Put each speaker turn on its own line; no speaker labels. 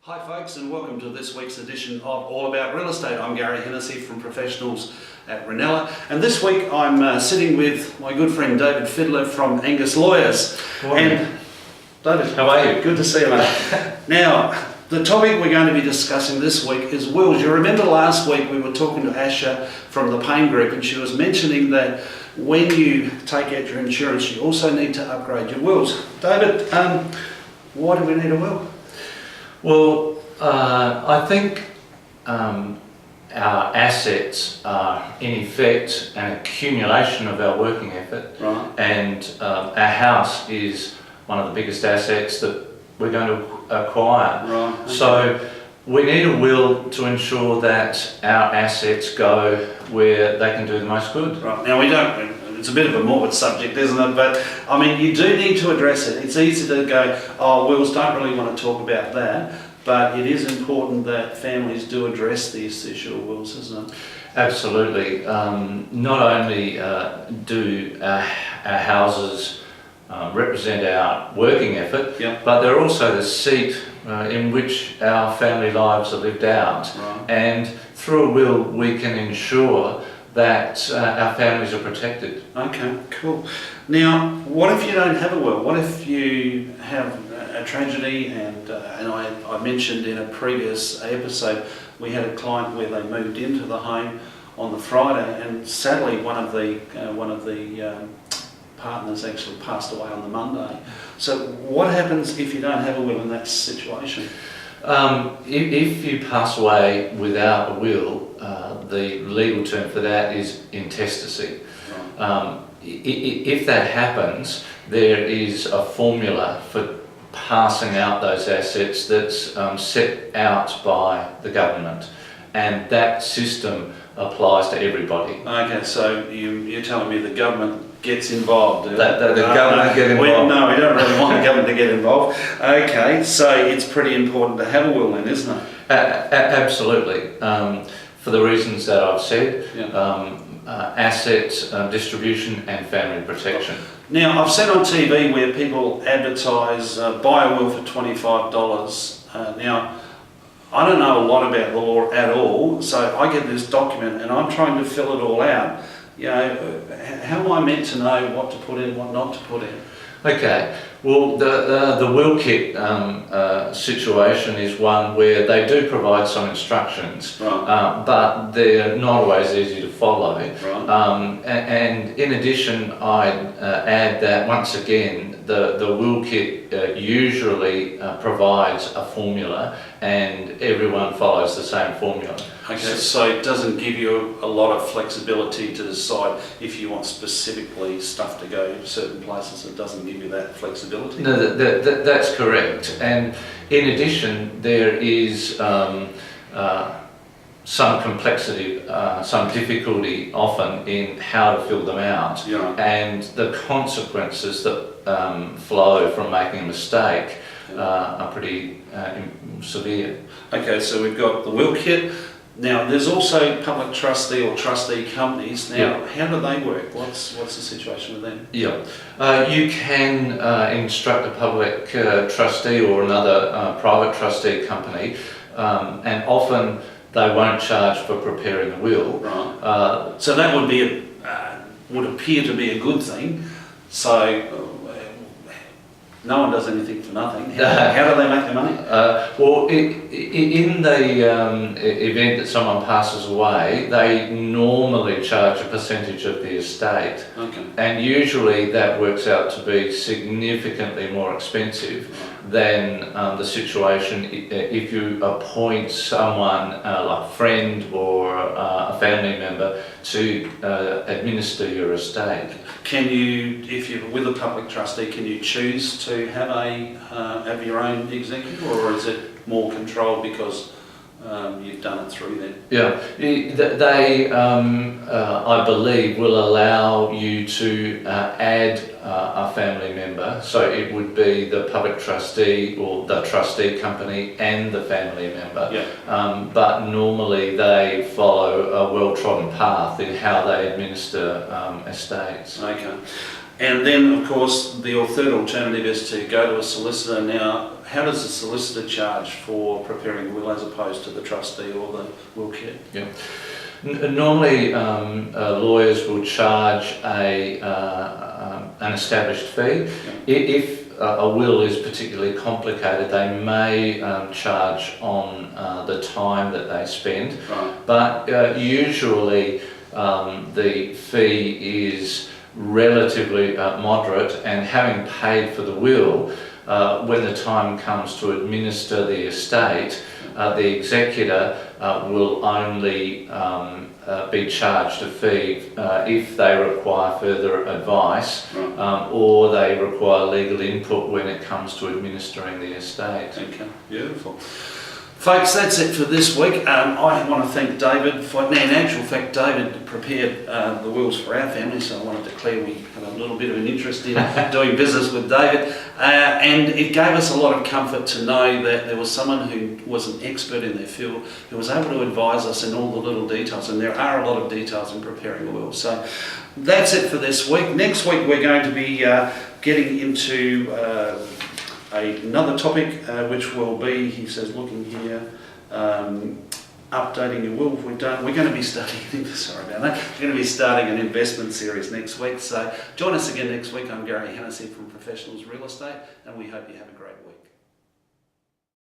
Hi folks, and welcome to this week's edition of All About Real Estate. I'm Gary Hennessy from Professionals at Reynella, and this week I'm sitting with my good friend David Fidler from Angas Lawyers. And David,
how are you?
Good to see you, mate. Now, the topic we're going to be discussing this week is wills. You remember last week we were talking to Asha from the Pain Group, and she was mentioning that when you take out your insurance, you also need to upgrade your wills. David, why do we need a will?
Well, I think our assets are in effect an accumulation of our working effort,
right.
And our house is one of the biggest assets that we're going to acquire.
Right. Okay.
So we need a will to ensure that our assets go where they can do the most good.
Right. Now we don't. It's a bit of a morbid subject, isn't it? But I mean, you do need to address it. It's easy to go, oh, wills, don't really want to talk about that. But it is important that families do address this issue of wills, isn't it?
Absolutely. Not only do our houses represent our working effort,
yep,
but they're also the seat in which our family lives are lived out.
Right.
And through a will, we can ensure that our families are protected.
Okay, cool. Now, what if you don't have a will? What if you have a tragedy? And I mentioned in a previous episode, we had a client where they moved into the home on the Friday, and sadly one of the partners actually passed away on the Monday. So what happens if you don't have a will in that situation?
If you pass away without a will, the legal term for that is intestacy.
Right.
If that happens, there is a formula for passing out those assets that's set out by the government, and that system applies to everybody.
Okay, so you're telling me the government gets involved?
The government get involved?
No, we don't really want the government to get involved. Okay, so it's pretty important to have a will then, isn't it?
Absolutely. For the reasons that I've said,
yeah.
Asset distribution and family protection.
Now, I've seen on TV where people advertise buy a will for $25. Now, I don't know a lot about the law at all, so I get this document and I'm trying to fill it all out. You know, how am I meant to know what to put in, what not to put in?
Okay, well the will kit situation is one where they do provide some instructions,
right.
But they're not always easy to follow.
Right.
And in addition, I'd add that once again the will kit usually provides a formula, and everyone follows the same formula.
Okay, so it doesn't give you a lot of flexibility to decide if you want specifically stuff to go to certain places. It doesn't give you that flexibility.
No, that's correct. And in addition, there is some complexity, some difficulty often in how to fill them out,
yeah,
and the consequences that flow from making a mistake are pretty severe.
Okay, so we've got the will kit. Now, there's also public trustee or trustee companies. Now, how do they work? What's the situation with them?
Yeah, you can instruct a public trustee or another private trustee company, and often they won't charge for preparing a will.
Right. So that would be would appear to be a good thing. So no one does anything for nothing. How do they make their money?
Well, in the event that someone passes away, they normally charge a percentage of the estate.
Okay.
And usually that works out to be significantly more expensive than the situation if you appoint someone like a friend or a family member to administer your estate.
Can you, if you're with a public trustee, can you choose to have your own executive, or is it more controlled because you've done it through them?
Yeah, they I believe will allow you to add a family member, so it would be the public trustee or the trustee company and the family member.
Yeah.
But normally they follow a well-trodden path in how they administer estates.
Okay. And then, of course, the third alternative is to go to a solicitor. Now, how does the solicitor charge for preparing a will as opposed to the trustee or the will care?
Yeah. Normally, lawyers will charge an established fee. If a will is particularly complicated, they may charge on the time that they spend.
Right.
But usually the fee is relatively moderate, and having paid for the will, when the time comes to administer the estate, the executor will only be charged a fee if they require further advice, or they require legal input when it comes to administering the estate.
Okay, beautiful. Folks, that's it for this week. I want to thank David in actual fact, David prepared the wills for our family, so I want to declare we have a little bit of an interest in doing business with David. And it gave us a lot of comfort to know that there was someone who was an expert in their field who was able to advise us in all the little details, and there are a lot of details in preparing a will. So that's it for this week. Next week we're going to be getting into another topic, which will be, he says, looking here, updating your will. We're going to be starting, sorry about that, we're going to be starting an investment series next week. So join us again next week. I'm Gary Hennessy from Professionals Real Estate, and we hope you have a great